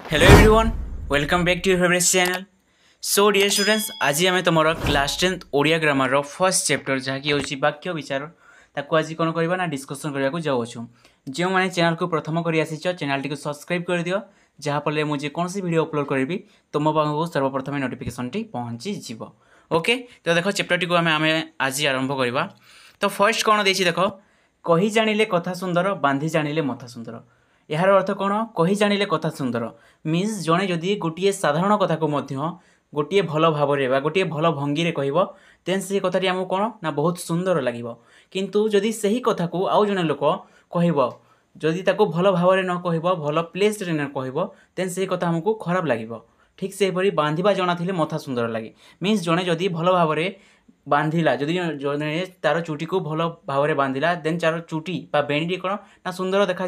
Hello everyone, welcome back to your favorite channel. So dear students, आज आम तुम class 10th Odia grammar row first chapter जहाँकि होची वाक्य विचार ताकू आज कौन करबा ना डिस्कशन करबा को जाउछु। जो माने चैनल को प्रथम करी आसीछ चैनल टी को सब्सक्राइब कर दियो जहाँ फले मुझे कौन सी वीडियो अपलोड करी तुम पाखु सर्वप्रथम नोटिफिकेशन टी पहुँची जीव। ओके तो देखो चैप्टर टी को आम आज आरंभ करवा। तो फर्स्ट कौन देछि देखो, कही जानिले कथा सुंदर बांधी जानिले मथा सुंदर। यार अर्थ कौन, कही जानिले कथा सुंदर मीन्स जड़े जदि गोटे साधारण कथा को गोटे भल भाव गोटे भल भंगी रे कहब देन से कथाटी आमको कौन ना बहुत सुंदर लगे। किंतु जदि सही कथा को आउ जने लोक कहब जदि ताको भल भाव न कहब भल प्लेस रे न कहब देन से कथा आमको खराब लगे। ठीक से परी बांधिबा जना थिले मथा सुंदर लगे मीन्स जड़े जदि भल भाव बांधिला जदि जने तार चुटी को भल भाव में बांधिला देन तार चुटी बा बेणी कौन ना सुंदर देखा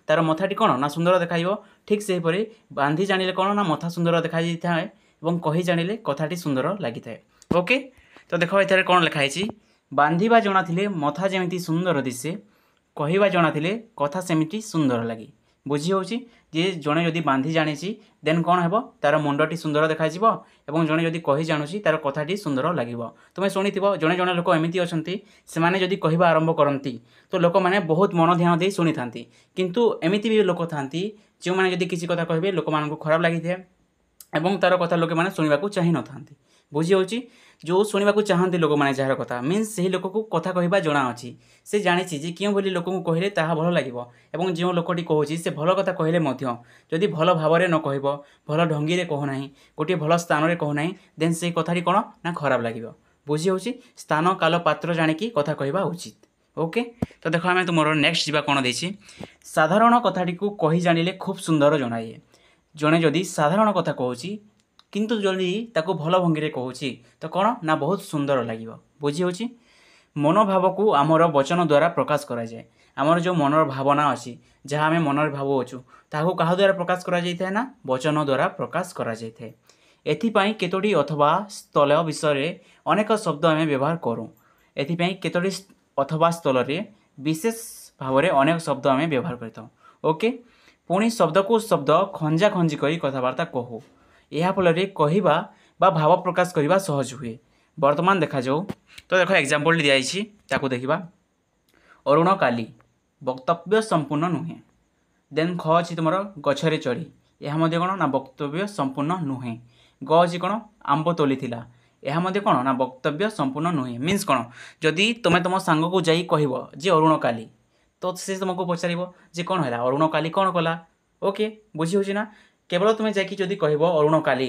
तार मथाटी कौन ना सुंदर देखा। ठीक से परी बांधी जानिले कौन ना मथा सुंदर देखा जाए और कही जानिले कथाटी सुंदर लगी थाए। ओके तो देखो एथारे कौन लिखाई, बांधिबा जଣା थिले मथा जेमिति सुंदर दिसे कहवा जଣା थिले कथा सेमिति सुंदर लगे। बुझी होची जे जड़े जदि बांधी जानी देन कौन है तार मुंडटी सुंदर देखा और जड़े जदि कही जानूची तार कथाटी सुंदर लगे। तुम्हें शुणी जड़े जड़े लोक एमती अच्छा से मैंने जदि कहवा आरंभ करती तो लोक मैंने बहुत मन ध्यान दे शुणी था। किंतु एमती भी लोक था जो मैंने जदि किसी कथा कहे लोक मान खराब लगी थे और तार कथा लोक मैंने शुणा चाह न था। बुझी होची जो शुणा चाहती लोक मैंने जार कथा मीन्स से लोक को कथा कहवा जना अच्छी से जानी क्यों बोली लोक को कहले ताहा भल लगे और जो लोकटी कहूँ से भल कथा कहले जदि भल भाव न कह भल ढंगी रे कहना गोटे भल स्थान में कहना देन से कथाटी कौन ना खराब लगे। बुझी होची स्थान काल पात्र जाणिकी कथा कहवा उचित। ओके तो देखो आम तुम नेक्स्ट जीवा कौन देछि, साधारण कथाटी को कही जानिले खूब सुंदर जनाए। जड़े जदि साधारण कथा कहूँ किंतु जदि ताको भल भंगी रे कहूँ तो कौन ना बहुत सुंदर लगे। बुझी होची मनोभाव को आमर वचन द्वारा प्रकाश करा जाए। आमर जो मनर भावना अच्छी जहाँ आम मनर भावुचु ताको कहा द्वारा प्रकाश करा जाए ना वचन द्वारा प्रकाश करा जाए। एथिपाई केतोटी अथवा स्थल विषय अनेक शब्द आम व्यवहार करूँ। एथिपाई केतोटी अथवा स्थल विशेष भाव में अनेक शब्द आम व्यवहार करता। ओके पुणी शब्द को शब्द खंजा खंजी कर कथबार्ता कहू यह फल कहवा बा भाव प्रकाश करने सहज हुए। वर्तमान देखा जाऊ तो देखो एग्जाम्पल दिखाई ताकू देखा, अरुण काली वक्तव्य संपूर्ण नुहे। देन ख अच्छी तुम गछरे चढ़ी यह कौन ना वक्तव्य संपूर्ण नुहे। ग अच्छी कौन आंब तोली थिला यह कौन ना वक्तव्य संपूर्ण नुहे। मीन्स कौन जदि तुम्हें तुम सांग को जाई कहब जे अरुण काली तो से तुमको पचार जे कौन है अरुण काली कौन कला। ओके बुझी होची ना केवल तुम्हें जाकि जदि कहब अरुण काली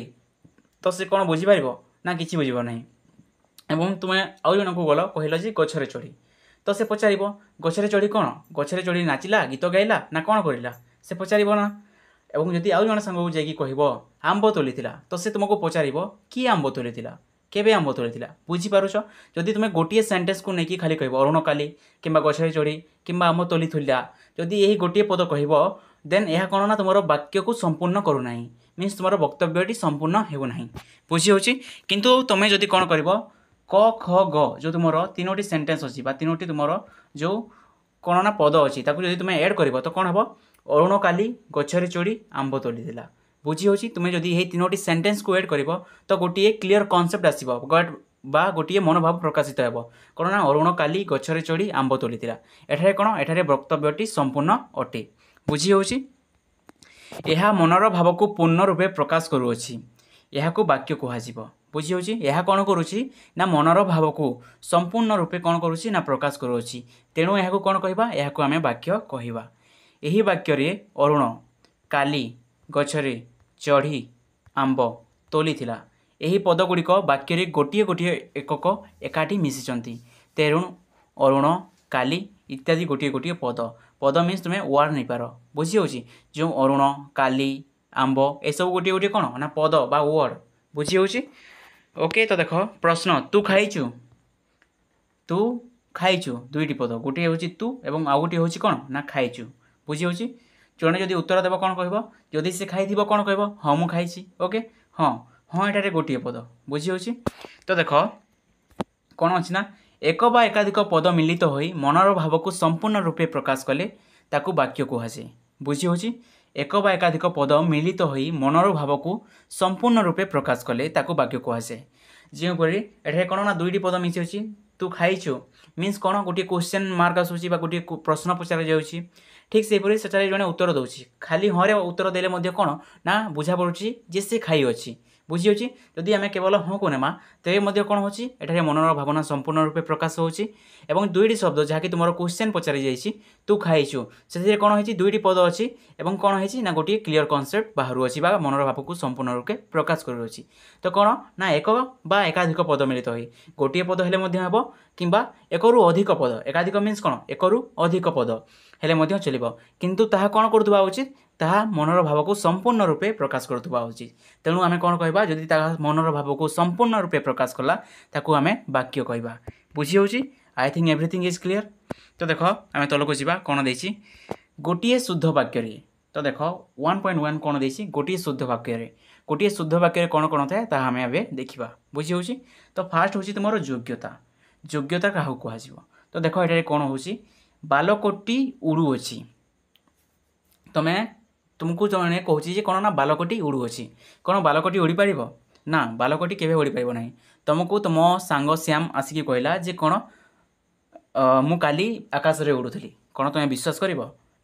तो से कौन बुझीपार ना कि बुझे ना एवं तुम्हें आउ जन को गल कहल जे गछरे चढ़ी तो से पचार गछरे चढ़ी कौन गछरे चढ़ी नाचिला गीत गाइला ना कौन करला से पचार ना। एवं जदि आउ जन सांग को जाकि कहब आंब तोली तो से तुमको पचार कि आंब तोली केबे आंब तोली बुझीपारुछ। जदि तुम्हें गोटे सेंटेंस को लेकिन खाली कहब अरुण काली कि गछरे चढ़ी कि आंब तोली जदि यही गोटे पद कहब देन यह कौन ना तुम वाक्य को संपूर्ण करूना मीन्स तुम वक्तव्यटी संपूर्ण होना। बुझी होची किंतु तुम्हें जदि कौन कर क ख ग जो तुम तीनोटी सेंटेंस अच्छी तीनोटी तुम जो कौन ना पद अच्छी जब तुम्हें ऐड कर तो कौन हम अरुण काली गछरे चढ़ी आंब तोली। बुझी होची तुम्हें जदि यही तीनोटी सेंटेंस को ऐड कर तो गोटे क्लीयर कॉन्सेप्ट आसब बा गोटे मनोभाव प्रकाशित हो कौन ना अरुण काली गछरे चढ़ी आंब तोली एठारे कौन एठारे वक्तव्यटी संपूर्ण अटे। बुझी होची यह मनर भाव को पूर्ण रूपे प्रकाश करुअछि यह को वाक्य कहुब। बुझी होची यह कौन करुच्ची ना मनर भाव को संपूर्ण रूपे कौन करुच्ची ना प्रकाश करुच्ची तेणु यह कौन कहवा यह को आम वाक्य कहवा। यही वाक्य रे अरुण काली गछरे चढ़ी आंब तोली यही पदगुड़िक वाक्य रे गोटे गोटे एकक एकाठी मिशिचंती तेणु अरुण काली इत्यादि गोटे गोटे पद पद मीन्स तुम्हें वार्ड नहीं पार। बुझी होची जो अरुण काली आंब ए सब गोटे गोटे कौन ना पद बा वर्ड। बुझी होची ओके तो देख प्रश्न तू खाइचु दुईटी पद गोटे हूँ तू एवं आउ गोटे हूँ कौन ना खाइचु। बुझी होची जड़े जदि उत्तर देव कौन कह जदि से खाई कौन कह हाँ मु खाई। ओके हाँ हाँ एटारे गोटे पद। बुझी होची तो देख कौन अच्छी ना एक बा एकाधिक पद मिलित होई मनर भाव को संपूर्ण रूपे प्रकाश कले ताकू वाक्य कहुए। बुझी होची एक बा एकाधिक पद मिलित होई मनर भाव को संपूर्ण रूपे प्रकाश कले ताकू वाक्य कहुए। जोपरी एठारे कौन ना दुईटी पद मिसी अच्छी तू खाइचु मीन्स कौन गोटे क्वेश्चन मार्क आसूची गोटे प्रश्न पचार जाऊँगी ठीक से सेठारे जड़े उत्तर दूसरी खाली हाँ रे उत्तर देले कौन ना बुझा पड़ी जे सी खाई अच्छी बुझी जदि आम केवल हाँ को नेमा तेरे कौन होची एठारे मनर भावना संपूर्ण रूपे प्रकाश होची एवं दुईटी शब्द जहाँकि तुम क्वेश्चन पचारि जाइए तू खाइचु से कौन होती दुईटी पद अच्छी एवं कौन होती ना गोटे क्लीयर कनसेप्ट बाहर अच्छी मनर भाव को संपूर्ण रूपे प्रकाश करुच्छी। तो कौन ना एक बा एकाधिक पद मिलित हो गोटे पद हेले हे कि एकरू अधिक पद एकाधिक मीन्स कौन एकरू अधिक पद हेले चलो किंतु ताहा कौन करुवा उचित ताहा मनर भाव को संपूर्ण रूपे प्रकाश करुवा उचित। तेणु आम कौन कहवा जदि मनर भाव को संपूर्ण रूपे प्रकाश कला ताकू आम वाक्य कहवा। बुझी होची I think everything is clear. तो देख आम तलक जावा कौन देछि गोटे शुद्ध वाक्य रे। तो देख 1.1 कौन देछि गोटे शुद्ध वाक्य रे गोटे शुद्ध वाक्य कौन कौन थाए ताहा आम एबे देखिबा। बुझी होची तो फास्ट होची तुमर योग्यता योग्यता क्या कह। तो देख ये कौन हो बालकोटी उड़ुअछि तुम्हें तुमको जड़े कहूँ कौन ना बालकोटी उड़ुअछि कौन बालकोटी उड़ी पार ना बालकोटी केवे उड़ी पार ना तुमको तुम सांग श्याम आसिक कहला जे कौन मु काली आकाश रे उड़ुथली कौन तुम्हें विश्वास कर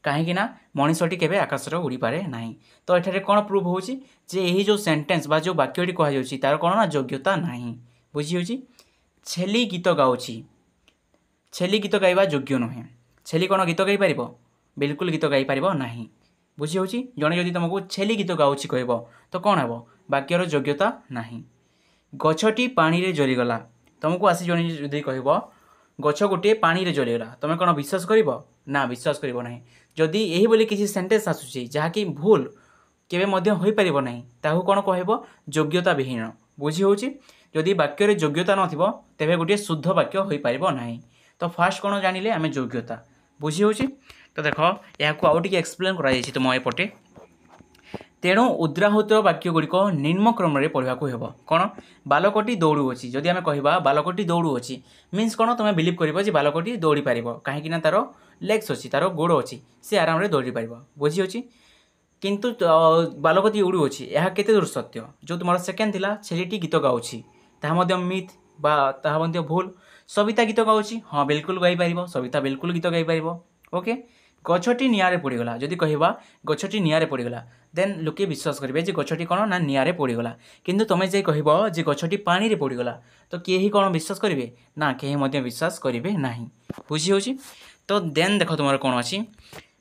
कहीं मनीषटी केवे आकाश रे उड़ी पारे ना। तो ये कौन प्रूव हो यही जो सेंटेंस बा जो वाक्यटी कहुच्छी तार कौन ना योग्यता ना। बुझी होची छेली गीत गाउछि छेली गीत गाइबा योग्य नुहे छेली कौन गीत गाई पार बिल्कुल गीत गाई पार ना। बुझी होची जड़े जदि तुमको छेली गीत गाउछि कहब तो कौन हे वाक्यर योग्यता ना। गछटी पानी रे जलीगला तुमको आसी जड़े जदि कहब गछ गोटे पानी रे जलीगला तुम कौन विश्वास कर ना विश्वास कर ना। जदि यही बोली किसी सेंटेंस आसूची जहाँकि भूल केवे हो पार ना ताहू कौन कहब योग्यता विहीन। बुझी होची जदि वाक्य योग्यता नथिबो तेबे गोटे शुद्ध वाक्य हो पार ना। तो फास्ट कौन जानिले आम योग्यता। बुझी होची तो देख या आउ टिके एक्सप्लेन कराई तुम एपटे। तेणु उद्राहूत वाक्य गुड़िक निम्न क्रम में पढ़ा हेब कौन बालकटी दौड़ुअछि जदि आम कहवा बालकटी दौड़ुअछि मीन्स कौन तुम बिलीव कर बालकटी दौड़ी पार कहीं तार लेग्स अच्छी तार गोड़ अच्छी सी आराम से दौड़ी पार। बुझी होची किंतु बालकटी उड़ुअछि यह केते दूर सत्य जो तुम सेकेंड थिला छेलीटी गीत गाउछि ताहा मिथ बा ताहा भूल। सविता गीत गाउछि हाँ बिल्कुल गाई पार सविता बिल्कुल गीत गाई पार। ओके गछटी निआरे पड़गला जदि कहवा गछटी निआरे पड़गला देन लोके विश्वास करेंगे जे गछटी कौन ना निआरे पड़गला किंतु तुम जे कहब जे गछटी पानी रे पड़गला तो किए कौन विश्वास करेंगे ना कहीं विश्वास करेंगे ना। बुझी होची तो देन देख तुम कौन अच्छी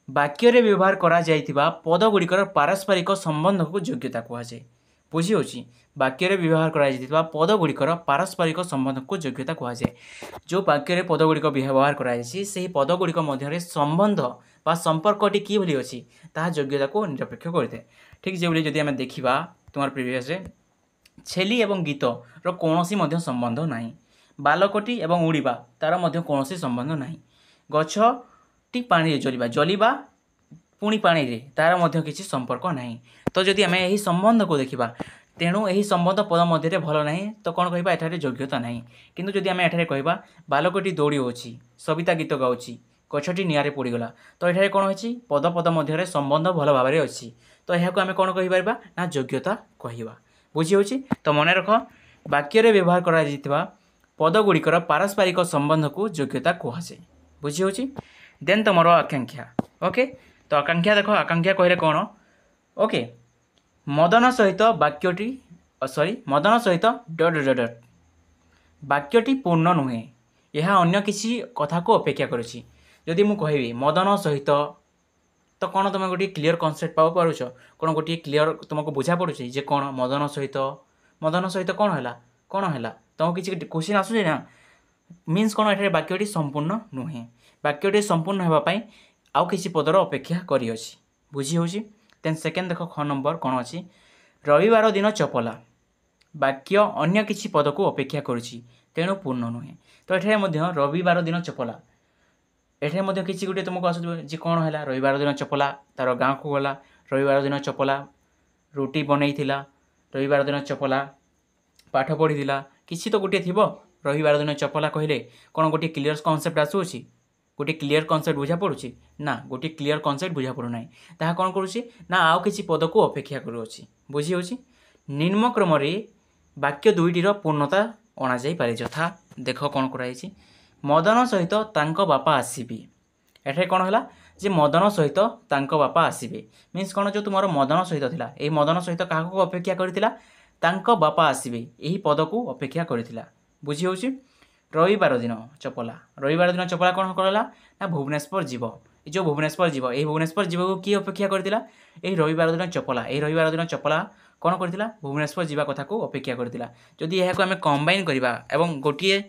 वाक्य व्यवहार करा जाइथिबा पद गुड़िकर पारस्परिक संबंध को योग्यता कहुए। बुझी होची वाक्य व्यवहार करा जाइथिबा पद गुड़िकर पारस्परिक संबंध को योग्यता कहुए। जो वाक्य पद गुड़िक व्यवहार करा से पद गुड़िक मध्य संबंध बा संपर्कटी कि भली अच्छी ताहा योग्यता को निरपेक्ष करते। ठीक जो जदि आम देखा तुम प्रिवियस छेली एवं गीत कौन संबंध ना बालकटी एवं उड़ीबा तार कौन संबंध ना गछटी पानी जलिबा जलिबा पुणी पानी रे तार किसी संपर्क ना। तो जदि आम यही संबंध को देखा तेणु यही संबंध पद मध्य भल ना तो कौन कहवा एठारे योग्यता ना। किंतु जदि आम एठारे कहवा बालकटी दौड़ुअछि सविता गीत गाउछि गछटी निआरे पड़गला तो ये कौन होची पद पद मध्य संबंध भल भाव में अच्छी तो यह आम कौन कहीपर ना योग्यता कहवा। बुझी होची तो मन रख वाक्य व्यवहार करा जाइथिबा पद गुड़िकर पारस्परिक संबंध को योग्यता कहुए। बुझी होची देन तुमर आकांक्षा। ओके तो आकांक्षा देख आकांक्षा कहले कौन ओके मदन सहित वाक्यटी सॉरी मदन सहित डट डट वाक्यटी पूर्ण नुहे यह अन्य किसी कथा को अपेक्षा करुछि। जदि मु कहबी मदन सहित तो कौन तुम गोटे क्लीयर कनसेप्ट पा पारुछ कौन गोटे क्लीयर तुमको बुझा पड़ुछि जे कौन मदन सहित कौन है तुमको किसी क्वेश्चन आसुचे ना मीन्स कौन एठारे वाक्यटी संपूर्ण नुहे वाक्यटी संपूर्ण होगापाई आउ किसी पदर अपेक्षा करिअछि। बुझी होची देन सेकेंड देख ख नंबर कौन अच्छी रविवार दिन चपला वाक्य अन्य किसी पद को अपेक्षा करुछि तेणु पूर्ण नुहे। तो ये रविवार दिन चपला एठे किसी गोटे तुमको आस कौन है रविवार दिन चपला तार गाँव को गला रविवार दिन चपला रुटी बनई रविवार दिन चपला पाठ पढ़ी किसी तो गोटे थी रविवार दिन चपला कहले कौन गोटे क्लीयर कनसेप्ट आसूसी गोटे क्लीयर कनसेप्ट बुझा पड़ुछि ना गोटे क्लीयर कनसेप्ट बुझा पड़ू ना ताहा कौन करुछि ना आउ किछि पद को अपेक्षा करुछि बुझी होछि निम्न क्रम रे वाक्य दुईटीर पूर्णता अणा जाई पारे यथा देख कौन कराई मदन सहित तांको बापा आसीबे एठे कौन है जे मदन सहित तांको बापा आसीबे मीन्स कौन जो तुम मदन सहित थिला एई मदन सहित क्या अपेक्षा करथिला तांको बापा आसीबे एही पद को अपेक्षा करथिला बुझी होछि रविवार दिन चपला कौन करला ना भुवनेश्वर जीव जो भुवनेश्वर जीव यही भुवनेश्वर जीव को किए अपेक्षा करथिला एही रविवार दिन चपला कौन करथिला भुवनेश्वर जीवा कथा को अपेक्षा करथिला जदि यह आम कंबाइन करबा एवं गोटे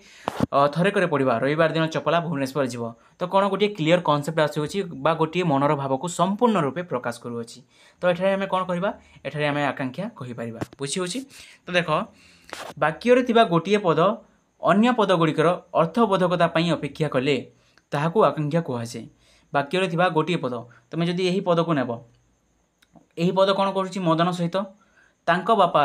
थरे करे पढ़ा रविवार दिन चपला भुवनेश्वर जीव तो कौन गोटे क्लीयर कनसेप्ट आसुछि बा गोटे मनर भाव को संपूर्ण रूपे प्रकाश करुछि तो एठारे आम कौन करबा एठारे आम आकांक्षा कहि परिबा बुझी होछि तो देख वाक्य रे थिबा गोटे पद अन्य पद गुड़िकर अर्थबोधकता पई अपेक्षा कले ताहाकू आकांक्षा कहुए वाक्य रे थिबा गोटे पद तुम जदि यही पद को नेब यही पद कौन करुछि मदन सहित तांको बापा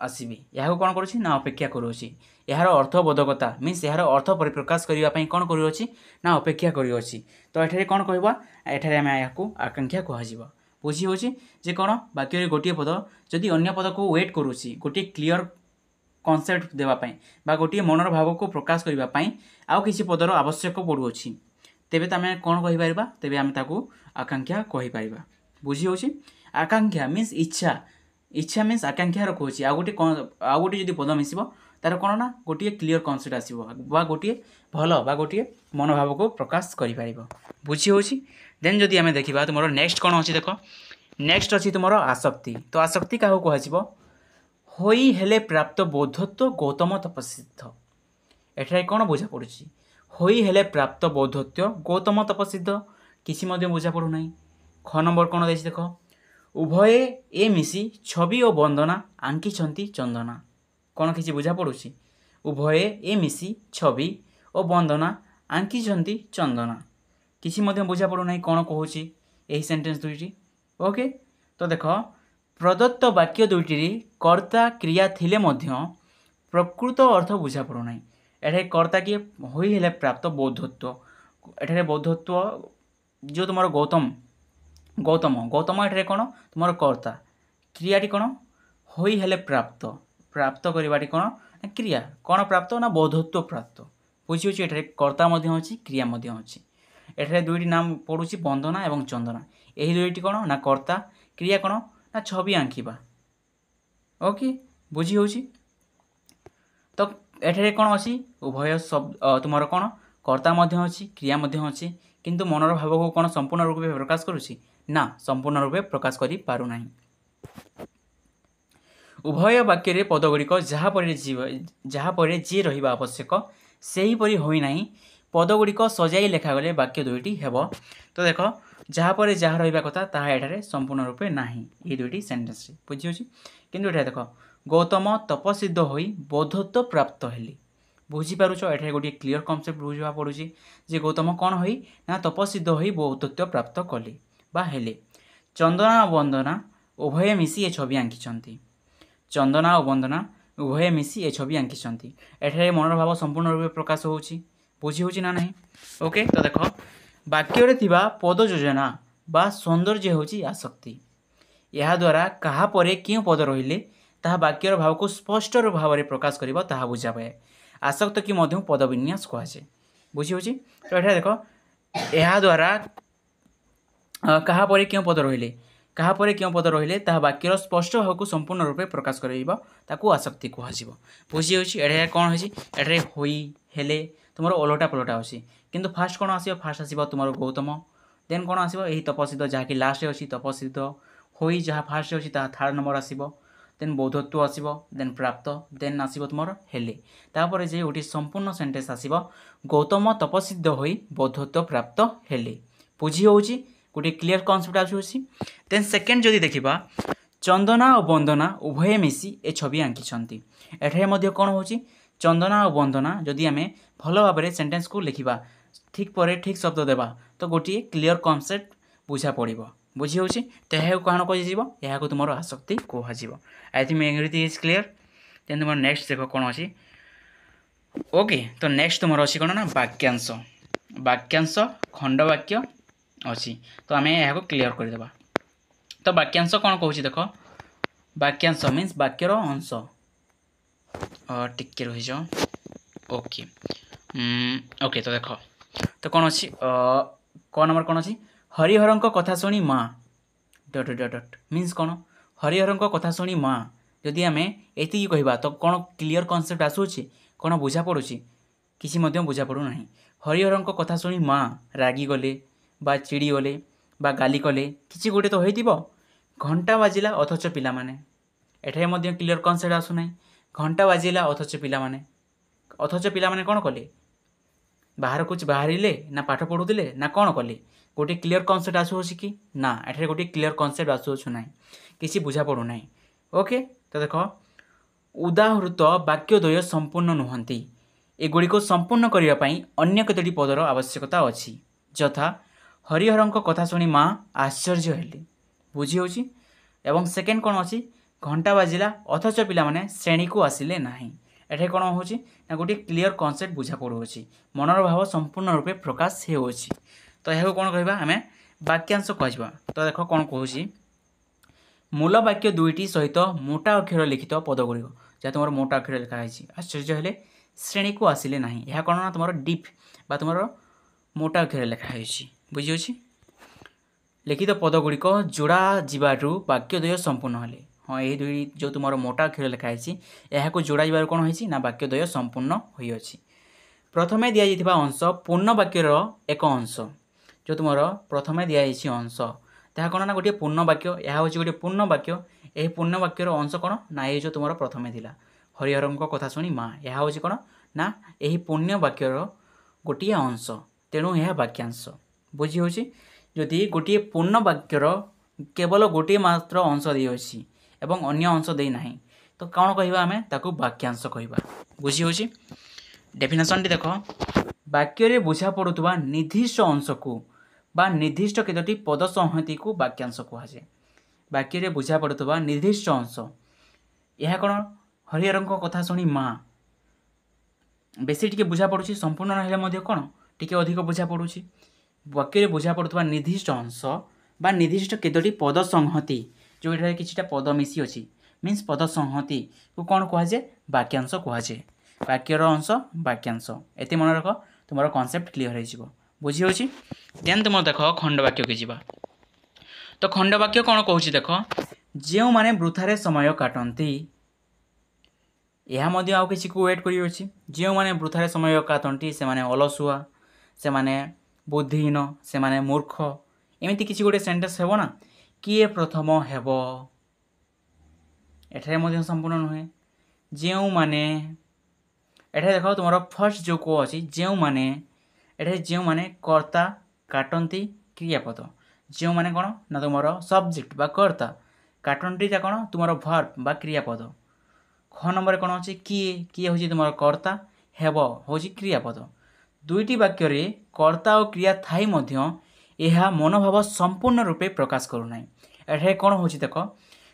आसीबे यहाँ कौन करुछि ना अपेक्षा करुछि यार अर्थबोधकता मीन्स यार अर्थ परिप्रकाश करने कौन करुछि ना अपेक्षा करुछि तो एठारे कौन कहबा एठारे आम याकू आकांक्षा कहुआ बुझी होछि जे कौन वाक्य रे गोटे पद जदि अन्य पद को वेट करुछि गोटे क्लीयर कनसेप्ट देवाई बा गोटे मनर भाव को प्रकाश करने आउ किसी पदर आवश्यक पड़ुछि तेबे तमें कौन कहीपर तेबे आम ताकू आकांक्षा कहीपर बुझी होछि आकांक्षा मीन्स इच्छा मीन्स आकांक्षा रखुच्छी आउ गोटे जदि पद मिसब तार कौन ना गोटे क्लीयर कनसेप्ट आसो बा गोटे भल बा गोटे मनोभाव को प्रकाश कर बुझी होछि देन जदि आम देखा तुम नेक्स्ट कौन अच्छी देख नेक्स्ट अच्छी तुम आसक्ति तो आसक्ति क्या कह होई हेले प्राप्त बोधत्व गौतम तपसिद्ध एठारे कौन बुझा पड़ुछि होई हेले प्राप्त बोधत्व गौतम तपसिद्ध किसी बुझा पड़ूना ख नंबर कौन देछि देख उभये ए मिसी छवि और वंदना आंकिछंती चंदना कौन किसी बुझा पड़ुछि उभये ए मिसी छवि और वंदना आंकिछंती चंदना किसी बुझा पड़ूना कौन कहूँ यही सेंटेंस दुईटी ओके तो देख प्रदत्त वाक्य दुईटी कर्ता क्रिया थिले मध्य प्रकृत अर्थ बुझा पड़ूना एठे कर्ता किए होई हेले प्राप्त बौद्धत्व एठारे बौद्धत्व जो तुम गौतम एठारे कौन तुम कर्ता क्रियाटी कौन होई हेले प्राप्त प्राप्त करवाटी कौन क्रिया कौन प्राप्त ना बौद्धत्व प्राप्त बुझी होछि एठारे कर्ता अच्छी क्रिया अच्छी एठारे दुईटी नाम पड़ुछि वंदना एवं चंदना यही दुईटी कौन ना कर्ता क्रिया कौन ना छवि आंकिबा ओके बुझी होछि तो एठारे कौन अच्छी उभय शब्द तुम कौन कर्ता अच्छी क्रिया अच्छी किंतु मनर भाव को कौन संपूर्ण रूपे प्रकाश करुछि ना संपूर्ण रूपे प्रकाश करि पारु नाही उभय वाक्य रे पदगुड़िक जहाँपर जी रहिबा आवश्यक सेहीपरि होई नाही पदगुड़िक सजाई लेखागले वाक्य दुईटी हेब तो देख जहाँपर जहाँ रहिबा कथा ताहा एठारे संपूर्ण रूपे नाही ये दुईटी सेंटेंस बुझी होछि किंतु एठारे देख गौतम तपसिद्ध होई बौद्धत्व प्राप्त हेली बुझीपारुछ एठारे गोटे क्लीयर कनसेप्ट बुझा पड़ुछि जे गौतम कौन होई ना तपसिद्ध होई बौद्धत्व प्राप्त कले बा हेले चंदना और वंदना उभय मिसी ए छवि आंकिछंती चंदना और वंदना उभय मिसी ए छवि आंकिछंती एठारे मनर भाव संपूर्ण रूपे प्रकाश होउछि बुझी होछि ना नहीं ओके तो देख वाक्य रे थिबा पद योजना बा सौंदर्य होउछि आसक्ति या द्वारा कहा परे क्यों पद रहिले ताहा वाक्यर भाव को स्पष्ट भाव में प्रकाश करिबो ताहा बुझा पाए आसक्त की मध्य पद विन्यास कहुए बुझी होछि तो एठा देख या द्वारा कहा परे क्यों पद रहिले ताहा वाक्यर स्पष्ट भाव को संपूर्ण रूपे प्रकाश करिबो ताकू आसक्ति कहुजिबो बुझी होछि एठा कोन होछि एठा होई हेले तुमर ओलटा पलटा होछि किंतु फास्ट कोन आसीबो फास्ट आसीबो तुमर गौतम देन कोन आसीबो एही तपसिद्ध जहाँकि लास्ट अछि तपसिद्ध होई जहाँ फास्ट अछि ताहा थर्ड नंबर आसीबो देन बौद्धत्व आसीबो देन प्राप्त देन आसीबो तुमर हेले तापर जे ओटी संपूर्ण सेंटेंस आसीबो गौतम तपसिद्ध होई बौद्धत्व प्राप्त हेले बुझी होउछि गोटे क्लीयर कॉन्सेप्ट आछुछि देन सेकंड जदि देखिबा चंदना और वंदना उभय मिसी ए छवि आंकिछंती एठारे मध्ये कोन होउछि चंदना और वंदना जदि आमे भलो भाबरे सेंटेंस को लिखिबा ठीक परे ठीक शब्द देबा तो गोटे क्लीयर कॉन्सेप्ट बुझा पड़िबो बुझी होछि तेहा कहां कहि जीवो एहा को तुमरो आसक्ति कोहा जीवो I think everything is clear then तुम नेक्स्ट देखो कोन अछि ओके तो नेक्स्ट तुमरो अछि कोन ना वाक्यांश वाक्यांश खंडवाक्य अच्छी तो आम यहाँ क्लीयर करदे। तो वाक्यांश कौन कौन देख वाक्यांश मीन्स वाक्यर अंश टिके रही जाओ ओके ओके तो देख तो कौन अच्छी क नंबर कौन अच्छी हरिहर कथा शुणी माँ डट डट डट मीन्स कौन हरिहर कथा शुणी माँ जदि आम एति कहवा तो कौन क्लीयर कनसेप्ट आसूँ कौन बुझा पड़ुची किसी बुझा पड़ूना। हरिहर कथा शुणी माँ रागी गले बा चिड़ी गले बा गाली कले किसी गोटे तो होइतिबो। घंटा बाजिला अथच पिला माने एठारे मध्य क्लीयर कनसेप्ट आसुना। घंटा बाजिला अथच पिला माने कौन कले बाहर कुछ बाहरिले ना पाठ पढ़ुले ना कौन कले गोटे क्लीयर कनसेप्ट आसूँ कि ना एठारे गोटे क्लीयर कनसेप्ट आसूँ ना किसी बुझा पड़ूना। ओके तो देख उदाहृत वाक्यद्वय संपूर्ण नुहंती एगुड़ी संपूर्ण करने अन्य केतोटी पदर आवश्यकता अच्छी यथा हरिहर कथा शुणी माँ आश्चर्य हेले बुझी होची। एवं सेकेंड कौन अच्छी घंटा बाजिला अथच पिला माने श्रेणी को आसिले नाही एठे कौन होची ना गोटे क्लीयर कनसेप्ट बुझा पड़ुची मनर भाव संपूर्ण रूपे प्रकाश होची। तो यह कौन कहवा आम वाक्यांश कहवा। तो देख कौन कहूँ मूल वाक्य दुईटी सहित मोटा अक्षर लिखित पदगुड़िक जहाँ तुम मोटा अक्षर लिखाई आश्चर्य हेले श्रेणी को आसिले नाही यह कौन ना तुम डीप बा तुम मोटा अक्षर लिखाई बुझी लिखित पदगुड़िक जोड़ा जीवारू वाक्यद्वय संपूर्ण हेले। हाँ यही दुई जो तुम मोटा अक्षर लिखाई यहाँ जोड़ा जीवार कौन होती ना वाक्यद्वय संपूर्ण होइछि। प्रथमे दि जाइथिबा अंश पूर्ण वाक्यर एक अंश जो तुम प्रथमे दि जाइछि अंश ताहा कौन ना गोटे पूर्ण वाक्य यह हूँ गोटे पूर्ण वाक्य यही पूर्ण वाक्यर अंश कौन ना ये जो तुम प्रथमे थिला हरिहर कथा शुणी माँ यह हूँ कौन ना यही पूर्ण वाक्यर गोटे अंश तेणु यह वाक्यांश बुझी होची। जदि गोटे पूर्ण वाक्यर केवल गोटे मात्र अंश देछि एवं अन्य अंश दे नाही तो कौन कहवा आम ताकू वाक्यांश कहवा बुझी होची। डेफिनेशन टी देख वाक्य बुझा पड़ुवा निर्दिष्ट अंश को बा निर्दिष्ट केतोटी पद संहति को वाक्यांश कहुए। वाक्य बुझा पड़ुवा निर्दिष्ट अंश यह कौन हरिहर कथा शुणी माँ बेसी टिके बुझा पड़ुछि संपूर्ण ना कौन टिके अधिक बुझा पड़ुछि। वाक्य बुझा पड़ुवा निर्दिष्ट अंश बा निर्दिष्ट केतोटी पद संहति जो ये किछिटा पद मिसी अच्छी मीन्स पद संहति को कौन कहुए वाक्यांश कहुए। वाक्यर अंश वाक्यांश एत मन रख तुम कनसेप्ट क्लीयर हो बुझी होची। देन तुम देख खंडवाक्य के जीवा। तो खंडवाक्य कौन कहूँ देख जो माने वृथारे समय काटती यह आउ किसी को वेट करी जो माने वृथारे समय काटती से माने अलसुआ से माने बुद्धिहीन से माने मूर्ख एमती किसी गोटे सेंटेंस हेबो ना किए प्रथम हेबो एठारे संपूर्ण नुहे जो माने एठारे देख तुम फर्स्ट जो को अच्छी जो माने एठारे जो माने कर्ता काटती क्रियापद जो माने कौन ना तुम सब्जेक्ट बा कर्ता काटती कौन तुम वर्ब बा क्रियापद। ख नंबर कौन अच्छी किए किए हूँ तुम कर्ता हेब हूँ क्रियापद। दुईटी वाक्य कर्ता और क्रिया थाई मध्य यह मनोभाव संपूर्ण रूपे प्रकाश करूना। एठारे कौन हूँ देख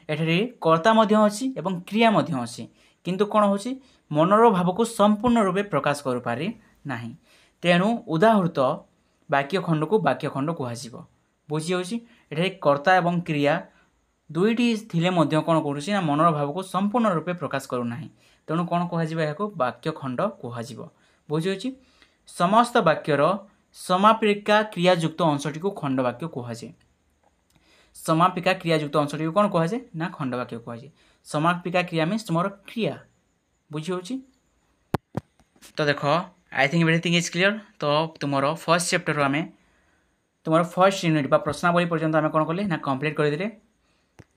एठारे कर्ता अच्छी एवं क्रिया अच्छी किंतु कौन हूँ मनर भाव को संपूर्ण रूपे प्रकाश कर पारि नाही तेणु उदाहृत वाक्य खंड को वाक्य खंड कहुए बुझी होची। एठारे कर्ता एवं क्रिया दुईटी थिले मध्य कौन करुछि ना मनर भाव को संपूर्ण रूपे प्रकाश करूना तेणु कौन कहुए वाक्य खंड कहुए बुझी होची। समस्त वाक्यर समापिका क्रियायुक्त अंशटी को खंडवाक्य कहुए। समापिका क्रियायुक्त अंशटी को कौन कहुए ना खंडवाक्य कहुए। समापिका क्रिया मीन्स तुम क्रिया बुझी होची। तो देख I think everything is clear. तो तुम फर्स्ट चैप्टर आम तुम फर्स्ट यूनिट बा प्रश्नावली पर्यंत आम कौन कले ना कंप्लीट करदे।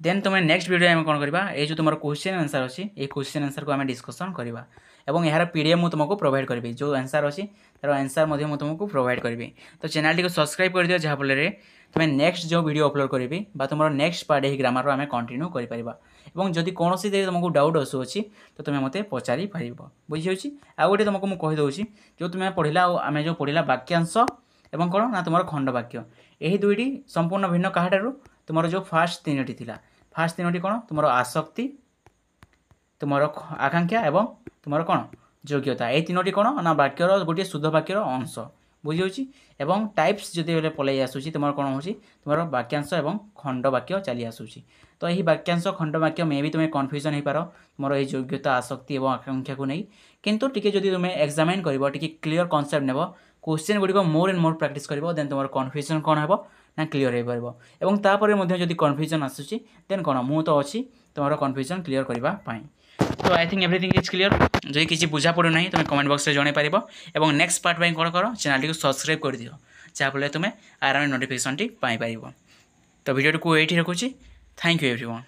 देन तुम नेक्स्ट वीडियो आम कौन करवा ये जो तुम क्वेश्चन आंसर अच्छी ये क्वेश्चन आंसर को आम डिस्कसन करवा और यार पीडीएफ मुझे तुमको प्रोवाइड करी जो आंसर अच्छी तार आंसर मुझे तुमको प्रोवाइड करी। तो चैनल को सब्सक्राइब कर दियो जहाँफल तुम नेक्स्ट जो वीडियो अपलोड करी तुम नेक्स्ट पार्ट यही ग्रामर आम कंटिन्यू कर जदि कौन तुमको डाउट आसूँ तो तुम्हें मत पचारि पार बुझी होची। आउ गोटे तुमको मुझे कहीदे जो तुम्हें पढ़ला आम जो पढ़ला वाक्यांश एवं कौन ना तुम खंडवाक्य यही दुईटी संपूर्ण भिन्न क्या तुम जो फास्ट तीनोटी थिला फास्ट तीनोटी कौन तुम आसक्ति तुम आकांक्षा एवं तुम कौन योग्यता ये तीनोटी कौन ना वाक्यर गोटे शुद्ध वाक्यर अंश बुझी एवं टाइप्स जदि पलि आसूँ तुम कौन हो तुम वाक्यांश एवं खंड वाक्य चली आसूँ तो यही वाक्यांश खंड वाक्य मे भी तुम्हें कन्फ्यूजन हो पार तुम ये योग्यता आसक्ति और आकांक्षा को नहीं किंतु टिके जदि तुम एग्जामिन कर क्लीयर कॉन्सेप्ट नेब क्वेश्चन गुड़िक मोर एंड मोर प्रैक्टिस कर देन तुम कन्फ्यूजन कौन है ना क्लीयर हो पार और तापर जदि कन्फ्यूजन आसूँ देन कौन मु तो अच्छी तुम कन्फ्यूजन क्लीयर करने तो I think everything is clear जदि किसी बुझा पड़ू ना तुम कमेंट बॉक्स में जन पार और नेक्स्ट पार्ट में कौन कर चैनल को सब्सक्राइब कर दियो जहाँफल तुम्हें आराम नोटिफिकेशन पाइपर तो वीडियो को ये रखुच्छी थैंक यू एवरीवन।